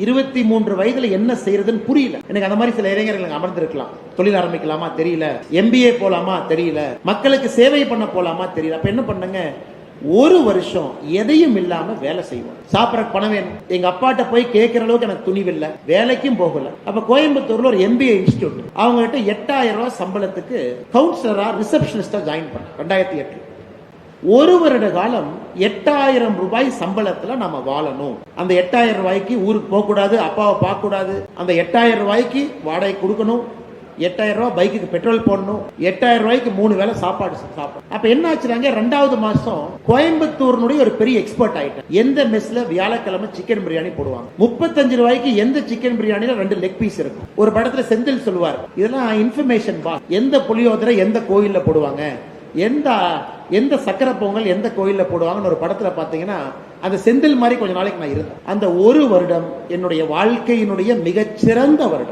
23 வயதுல என்ன செய்யறதுன்னு புரியல. எனக்கு அந்த மாதிரி சில இளைஞர்கள் அமர்ந்திருக்கலாம். தொழில் ஆரம்பிக்கலாமா தெரியல, MBA போலாமா தெரியல, மக்களுக்கு சேவை பண்ண போலாமா தெரியல. அப்ப என்ன பண்ணுங்க, ஒரு வருஷம் எதையும் இல்லாம வேலை செய்வோம். சாப்பிட பணம் வேணும். எங்க அப்பாட்ட போய் கேட்கிற அளவுக்கு எனக்கு துணிவில்லை, வேலைக்கும் போகல. அப்ப கோயம்புத்தூர்ல ஒரு MBA இன்ஸ்டிடியூட், அவங்க கிட்ட 8000 ரூபாய் சம்பளத்துக்கு கவுன்சிலரா ரிசப்ஷனிஸ்டா ஜாயின் பண்ண 2008. ஒரு வருட காலம் 8000 ரூபாய் சம்பளத்துல நாம வாழணும். அந்த 8000 ரூபாய்க்கு ஊருக்கு போக கூடாது, அப்பாவை பார்க்க கூடாது. அந்த 8000 ரூபாய்க்கு வாடகை கொடுக்கணும், 8000 ரூபாய் பைக்கு பெட்ரோல் போடணும், 8000 ரூபாய்க்கு 3 வேளை சாப்பாடு சாப்பிடணும். அப்ப என்ன ஆச்சுனாங்க, 2வது மாசம் கோயம்புத்தூர்னுடைய ஒரு பெரிய எக்ஸ்பர்ட் ஆயிட்டேன். எந்த மெஸ்ல வியாழக்கிழமை சிக்கன் பிரியாணி போடுவாங்க, 35 ரூபாய்க்கு எந்த சிக்கன் பிரியாணில 2 லெக் பீஸ் இருக்கும். ஒரு படத்துல செந்தில் சொல்லுவார், இதெல்லாம் இன்ஃபர்மேஷன் பாக்ஸ். எந்த புளியோதரை எந்த கோயில்ல போடுவாங்க, எந்த சக்கரை பொங்கல் எந்த கோயில்ல போடுவாங்கன்னு ஒரு படத்துல பாத்தீங்கன்னா அந்த செந்தில் மாதிரி கொஞ்ச நாளைக்கு நான் இருந்தேன். அந்த ஒரு வருடம் என்னுடைய வாழ்க்கையினுடைய மிகச்சிறந்த வருடம்.